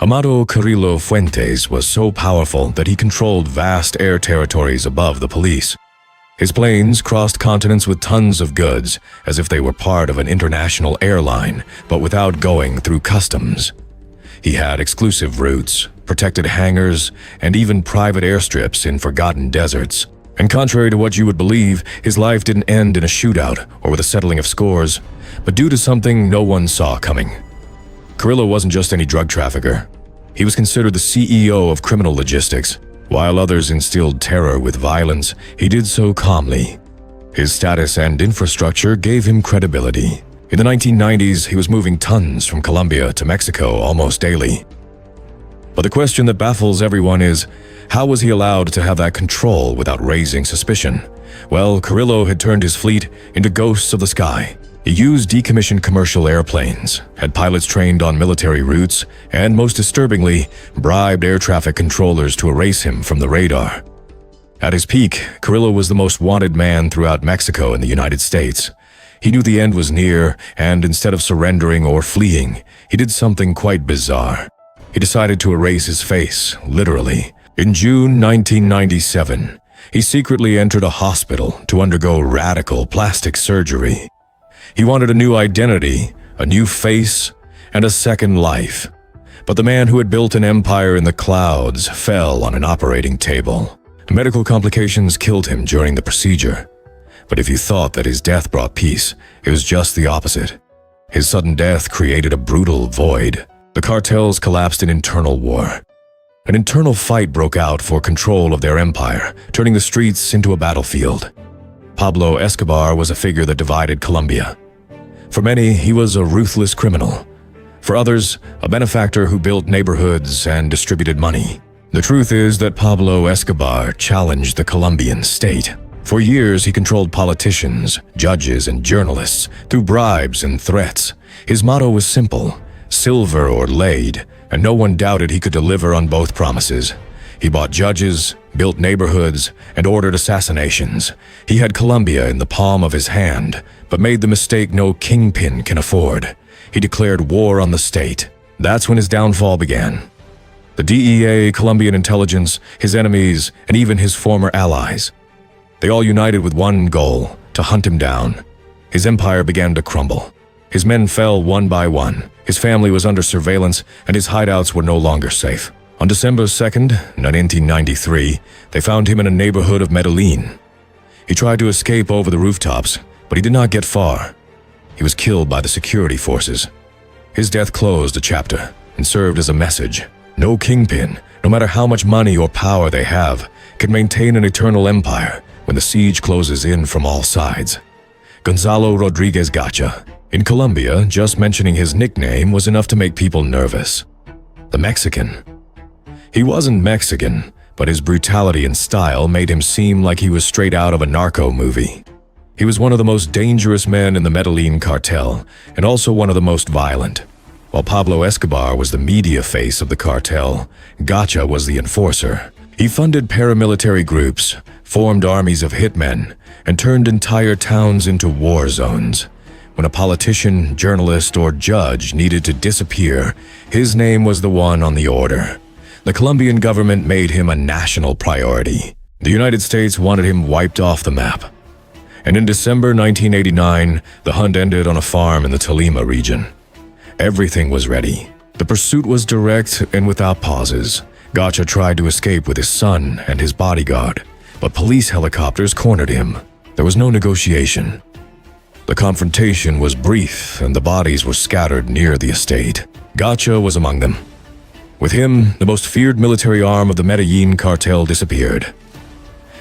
Amado Carrillo Fuentes was so powerful that he controlled vast air territories above the police. His planes crossed continents with tons of goods, as if they were part of an international airline, but without going through customs. He had exclusive routes, protected hangars, and even private airstrips in forgotten deserts. And contrary to what you would believe, his life didn't end in a shootout or with a settling of scores, but due to something no one saw coming. Carrillo wasn't just any drug trafficker. He was considered the CEO of criminal logistics. While others instilled terror with violence, he did so calmly. His status and infrastructure gave him credibility. In the 1990s, he was moving tons from Colombia to Mexico almost daily. But the question that baffles everyone is, how was he allowed to have that control without raising suspicion? Well, Carrillo had turned his fleet into ghosts of the sky. He used decommissioned commercial airplanes, had pilots trained on military routes, and most disturbingly, bribed air traffic controllers to erase him from the radar. At his peak, Carrillo was the most wanted man throughout Mexico and the United States. He knew the end was near, and instead of surrendering or fleeing, he did something quite bizarre. He decided to erase his face, literally. In June 1997, he secretly entered a hospital to undergo radical plastic surgery. He wanted a new identity, a new face, and a second life. But the man who had built an empire in the clouds fell on an operating table. Medical complications killed him during the procedure. But if you thought that his death brought peace, it was just the opposite. His sudden death created a brutal void. The cartels collapsed in internal war. An internal fight broke out for control of their empire, turning the streets into a battlefield. Pablo Escobar was a figure that divided Colombia. For many, he was a ruthless criminal. For others, a benefactor who built neighborhoods and distributed money. The truth is that Pablo Escobar challenged the Colombian state. For years, he controlled politicians, judges, and journalists through bribes and threats. His motto was simple: silver or lead, and no one doubted he could deliver on both promises. He bought judges, built neighborhoods, and ordered assassinations. He had Colombia in the palm of his hand, but made the mistake no kingpin can afford. He declared war on the state. That's when his downfall began. The DEA, Colombian intelligence, his enemies, and even his former allies. They all united with one goal: to hunt him down. His empire began to crumble. His men fell one by one. His family was under surveillance, and his hideouts were no longer safe. On December 2nd, 1993, they found him in a neighborhood of Medellin. He tried to escape over the rooftops, but he did not get far. He was killed by the security forces. His death closed a chapter and served as a message. No kingpin, no matter how much money or power they have, can maintain an eternal empire when the siege closes in from all sides. Gonzalo Rodriguez Gacha. In Colombia, just mentioning his nickname was enough to make people nervous. The Mexican. He wasn't Mexican, but his brutality and style made him seem like he was straight out of a narco movie. He was one of the most dangerous men in the Medellin cartel, and also one of the most violent. While Pablo Escobar was the media face of the cartel, Gacha was the enforcer. He funded paramilitary groups, formed armies of hitmen, and turned entire towns into war zones. When a politician, journalist, or judge needed to disappear, his name was the one on the order. The Colombian government made him a national priority. The United States wanted him wiped off the map. And in December 1989, the hunt ended on a farm in the Tolima region. Everything was ready. The pursuit was direct and without pauses. Gacha tried to escape with his son and his bodyguard, but police helicopters cornered him. There was no negotiation. The confrontation was brief, and the bodies were scattered near the estate. Gacha was among them. With him, the most feared military arm of the Medellin cartel disappeared.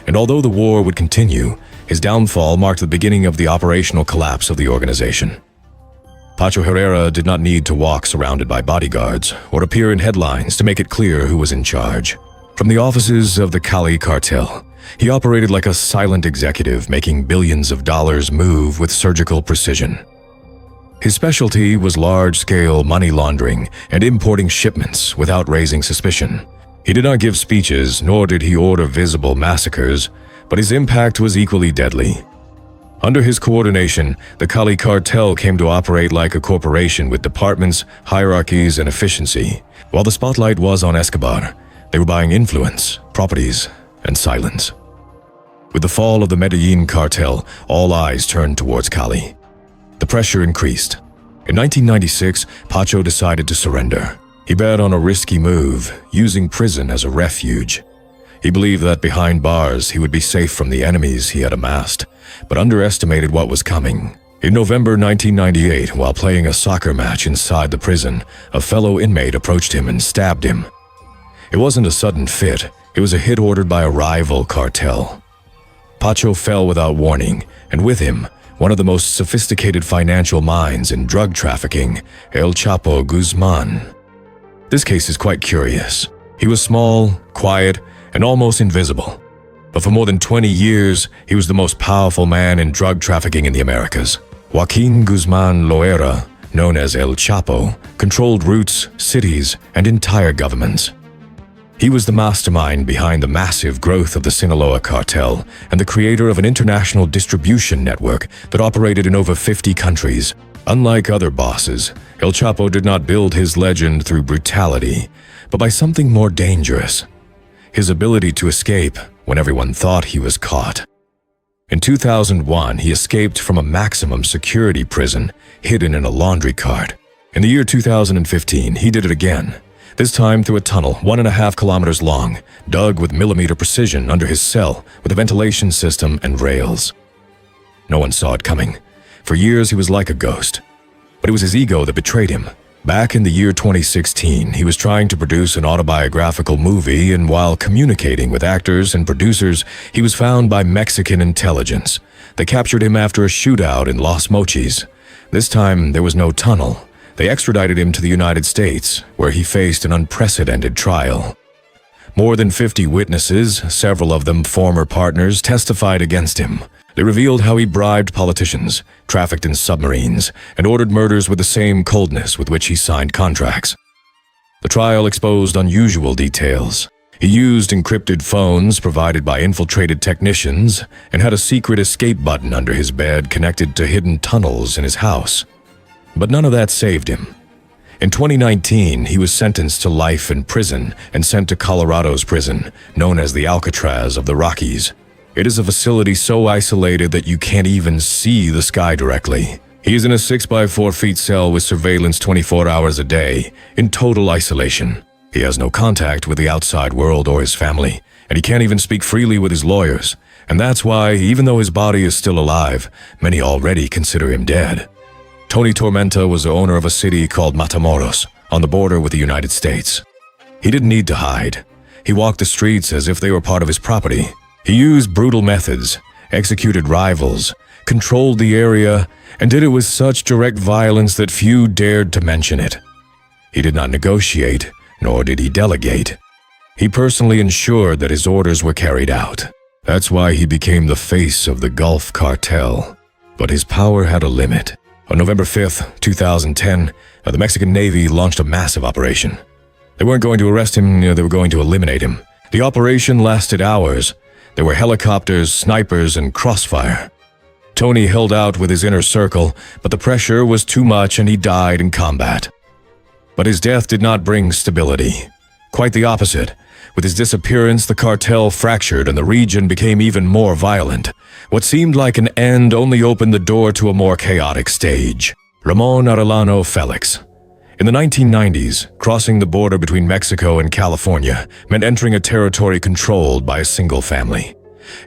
And although the war would continue, his downfall marked the beginning of the operational collapse of the organization. Pacho Herrera did not need to walk surrounded by bodyguards or appear in headlines to make it clear who was in charge. From the offices of the Cali cartel, he operated like a silent executive, making billions of dollars move with surgical precision. His specialty was large-scale money laundering and importing shipments without raising suspicion. He did not give speeches, nor did he order visible massacres, but his impact was equally deadly. Under his coordination, the Cali cartel came to operate like a corporation with departments, hierarchies, and efficiency. While the spotlight was on Escobar, they were buying influence, properties, and silence. With the fall of the Medellin cartel, all eyes turned towards Cali. The pressure increased. In 1996, Pacho decided to surrender. He bet on a risky move, using prison as a refuge. He believed that behind bars he would be safe from the enemies he had amassed, but underestimated what was coming. In November 1998, while playing a soccer match inside the prison, a fellow inmate approached him and stabbed him. It wasn't a sudden fit, it was a hit ordered by a rival cartel. Pacho fell without warning, and with him, one of the most sophisticated financial minds in drug trafficking, El Chapo Guzman. This case is quite curious. He was small, quiet, and almost invisible. But for more than 20 years, he was the most powerful man in drug trafficking in the Americas. Joaquin Guzman Loera, known as El Chapo, controlled routes, cities, and entire governments. He was the mastermind behind the massive growth of the Sinaloa cartel and the creator of an international distribution network that operated in over 50 countries. Unlike other bosses, El Chapo did not build his legend through brutality, but by something more dangerous: his ability to escape when everyone thought he was caught. In 2001, he escaped from a maximum security prison hidden in a laundry cart. In the year 2015, he did it again, this time through a tunnel 1.5 kilometers long, dug with millimeter precision under his cell with a ventilation system and rails. No one saw it coming. For years, he was like a ghost. But it was his ego that betrayed him. Back in the year 2016, he was trying to produce an autobiographical movie, and while communicating with actors and producers, he was found by Mexican intelligence. They captured him after a shootout in Los Mochis. This time, there was no tunnel. They extradited him to the United States, where he faced an unprecedented trial. More than 50 witnesses, several of them former partners, testified against him. They revealed how he bribed politicians, trafficked in submarines, and ordered murders with the same coldness with which he signed contracts. The trial exposed unusual details. He used encrypted phones provided by infiltrated technicians and had a secret escape button under his bed connected to hidden tunnels in his house. But none of that saved him. In 2019, he was sentenced to life in prison and sent to Colorado's prison, known as the Alcatraz of the Rockies. It is a facility so isolated that you can't even see the sky directly. He is in a 6x4 feet cell with surveillance 24 hours a day, in total isolation. He has no contact with the outside world or his family, and he can't even speak freely with his lawyers. And that's why, even though his body is still alive, many already consider him dead. Tony Tormenta was the owner of a city called Matamoros, on the border with the United States. He didn't need to hide. He walked the streets as if they were part of his property. He used brutal methods, executed rivals, controlled the area, and did it with such direct violence that few dared to mention it. He did not negotiate, nor did he delegate. He personally ensured that his orders were carried out. That's why he became the face of the Gulf Cartel. But his power had a limit. On November 5th, 2010, the Mexican Navy launched a massive operation. They weren't going to arrest him, they were going to eliminate him. The operation lasted hours. There were helicopters, snipers, and crossfire. Tony held out with his inner circle, but the pressure was too much and he died in combat. But his death did not bring stability. Quite the opposite. With his disappearance, the cartel fractured and the region became even more violent. What seemed like an end only opened the door to a more chaotic stage. Ramon Arellano Felix. In the 1990s, crossing the border between Mexico and California meant entering a territory controlled by a single family.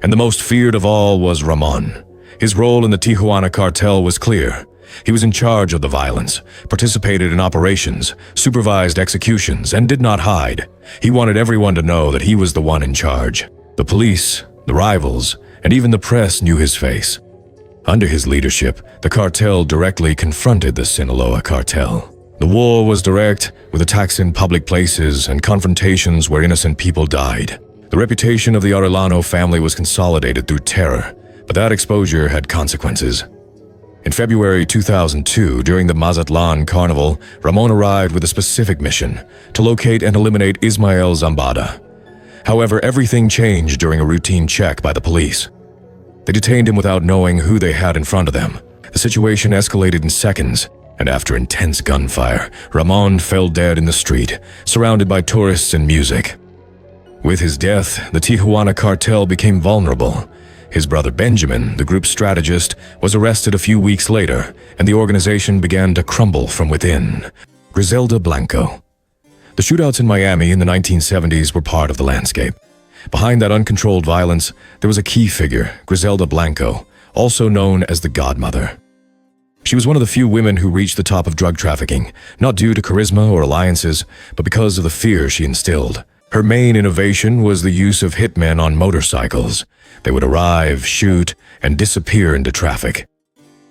And the most feared of all was Ramon. His role in the Tijuana cartel was clear. He was in charge of the violence, participated in operations, supervised executions, and did not hide. He wanted everyone to know that he was the one in charge. The police, the rivals, and even the press knew his face. Under his leadership, the cartel directly confronted the Sinaloa cartel. The war was direct, with attacks in public places and confrontations where innocent people died. The reputation of the Arellano family was consolidated through terror, but that exposure had consequences. In February 2002, during the Mazatlan Carnival, Ramon arrived with a specific mission: to locate and eliminate Ismael Zambada. However, everything changed during a routine check by the police. They detained him without knowing who they had in front of them. The situation escalated in seconds. And after intense gunfire, Ramon fell dead in the street, surrounded by tourists and music. With his death, the Tijuana cartel became vulnerable. His brother Benjamin, the group's strategist, was arrested a few weeks later, and the organization began to crumble from within. Griselda Blanco. The shootouts in Miami in the 1970s were part of the landscape. Behind that uncontrolled violence, there was a key figure, Griselda Blanco, also known as the Godmother. She was one of the few women who reached the top of drug trafficking, not due to charisma or alliances, but because of the fear she instilled. Her main innovation was the use of hitmen on motorcycles. They would arrive, shoot, and disappear into traffic.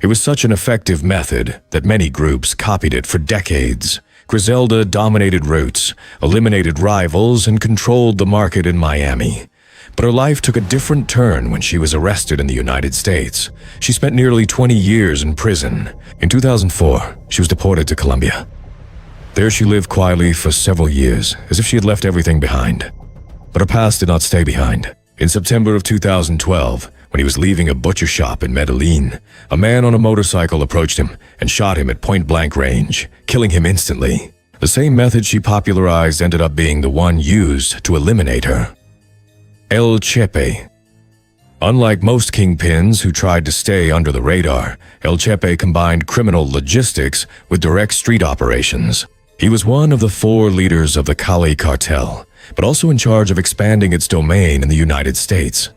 It was such an effective method that many groups copied it for decades. Griselda dominated routes, eliminated rivals, and controlled the market in Miami. But her life took a different turn when she was arrested in the United States. She spent nearly 20 years in prison. In 2004, she was deported to Colombia. There she lived quietly for several years, as if she had left everything behind. But her past did not stay behind. In September of 2012, when he was leaving a butcher shop in Medellin, a man on a motorcycle approached him and shot him at point-blank range, killing him instantly. The same method she popularized ended up being the one used to eliminate her. El Chepe. Unlike most kingpins who tried to stay under the radar, El Chepe combined criminal logistics with direct street operations. He was one of the 4 leaders of the Cali cartel, but also in charge of expanding its domain in the United States.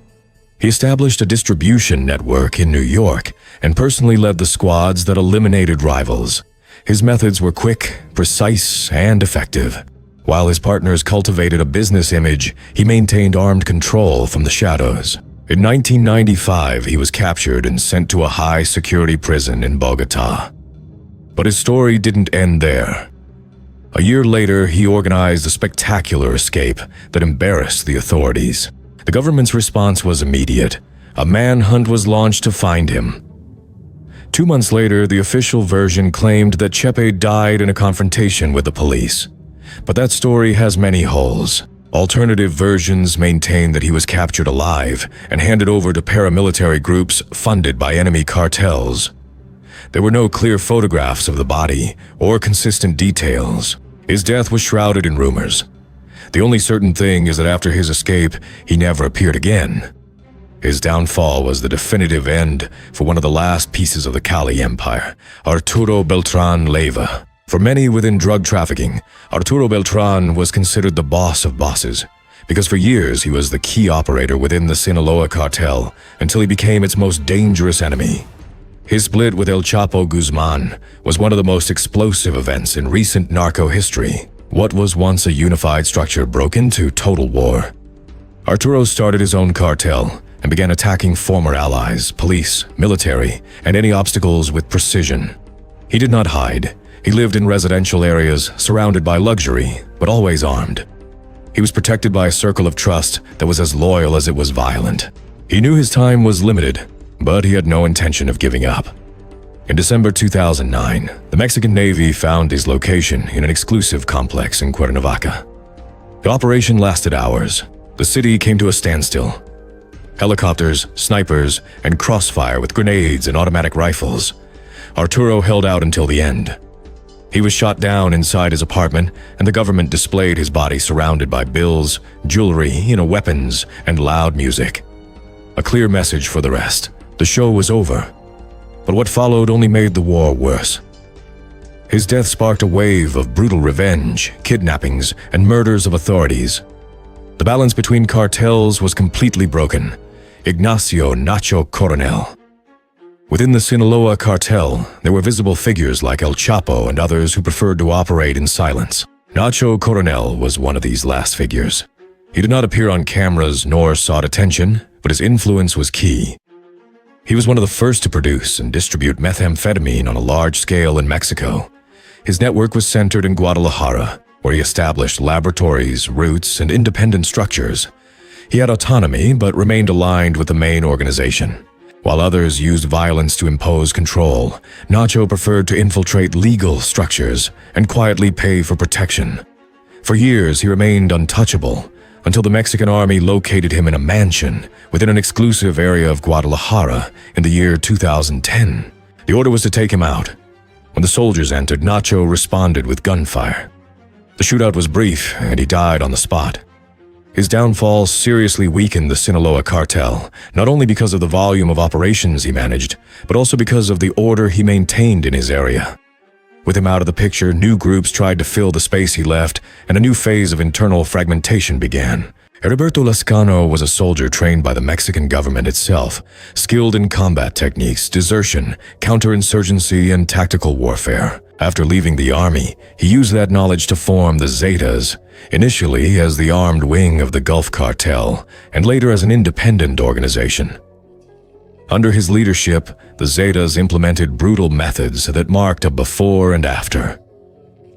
He established a distribution network in New York and personally led the squads that eliminated rivals. His methods were quick, precise, and effective. While his partners cultivated a business image, he maintained armed control from the shadows. In 1995, he was captured and sent to a high-security prison in Bogota. But his story didn't end there. A year later, he organized a spectacular escape that embarrassed the authorities. The government's response was immediate. A manhunt was launched to find him. 2 months later, the official version claimed that Chepe died in a confrontation with the police. But that story has many holes. Alternative versions maintain that he was captured alive and handed over to paramilitary groups funded by enemy cartels. There were no clear photographs of the body or consistent details. His death was shrouded in rumors. The only certain thing is that after his escape, he never appeared again. His downfall was the definitive end for one of the last pieces of the Cali Empire, Arturo Beltran Leiva. For many within drug trafficking, Arturo Beltran was considered the boss of bosses, because for years he was the key operator within the Sinaloa cartel until he became its most dangerous enemy. His split with El Chapo Guzman was one of the most explosive events in recent narco history. What was once a unified structure broke into total war. Arturo started his own cartel and began attacking former allies, police, military, and any obstacles with precision. He did not hide. He lived in residential areas, surrounded by luxury, but always armed. He was protected by a circle of trust that was as loyal as it was violent. He knew his time was limited, but he had no intention of giving up. In December 2009, the Mexican Navy found his location in an exclusive complex in Cuernavaca. The operation lasted hours. The city came to a standstill. Helicopters, snipers, and crossfire with grenades and automatic rifles. Arturo held out until the end. He was shot down inside his apartment, and the government displayed his body surrounded by bills, jewelry, weapons, and loud music. A clear message for the rest. The show was over. But what followed only made the war worse. His death sparked a wave of brutal revenge, kidnappings, and murders of authorities. The balance between cartels was completely broken. Ignacio Nacho Coronel. Within the Sinaloa cartel, there were visible figures like El Chapo and others who preferred to operate in silence. Nacho Coronel was one of these last figures. He did not appear on cameras nor sought attention, but his influence was key. He was one of the first to produce and distribute methamphetamine on a large scale in Mexico. His network was centered in Guadalajara, where he established laboratories, routes, and independent structures. He had autonomy but remained aligned with the main organization. While others used violence to impose control, Nacho preferred to infiltrate legal structures and quietly pay for protection. For years, he remained untouchable, until the Mexican army located him in a mansion within an exclusive area of Guadalajara in the year 2010. The order was to take him out. When the soldiers entered, Nacho responded with gunfire. The shootout was brief, and he died on the spot. His downfall seriously weakened the Sinaloa cartel, not only because of the volume of operations he managed, but also because of the order he maintained in his area. With him out of the picture, new groups tried to fill the space he left, and a new phase of internal fragmentation began. Heriberto Lascano was a soldier trained by the Mexican government itself, skilled in combat techniques, desertion, counterinsurgency, and tactical warfare. After leaving the army, he used that knowledge to form the Zetas, initially as the armed wing of the Gulf Cartel, and later as an independent organization. Under his leadership, the Zetas implemented brutal methods that marked a before and after.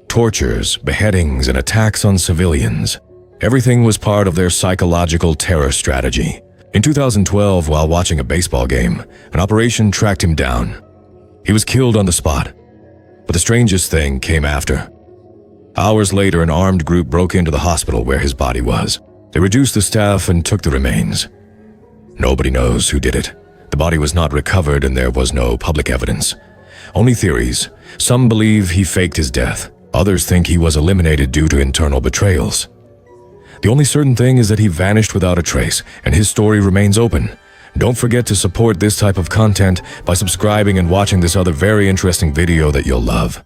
Tortures, beheadings, and attacks on civilians. Everything was part of their psychological terror strategy. In 2012, while watching a baseball game, an operation tracked him down. He was killed on the spot. But the strangest thing came after. Hours later, an armed group broke into the hospital where his body was. They reduced the staff and took the remains. Nobody knows who did it. The body was not recovered and there was no public evidence. Only theories. Some believe he faked his death. Others think he was eliminated due to internal betrayals. The only certain thing is that he vanished without a trace, and his story remains open. Don't forget to support this type of content by subscribing and watching this other very interesting video that you'll love.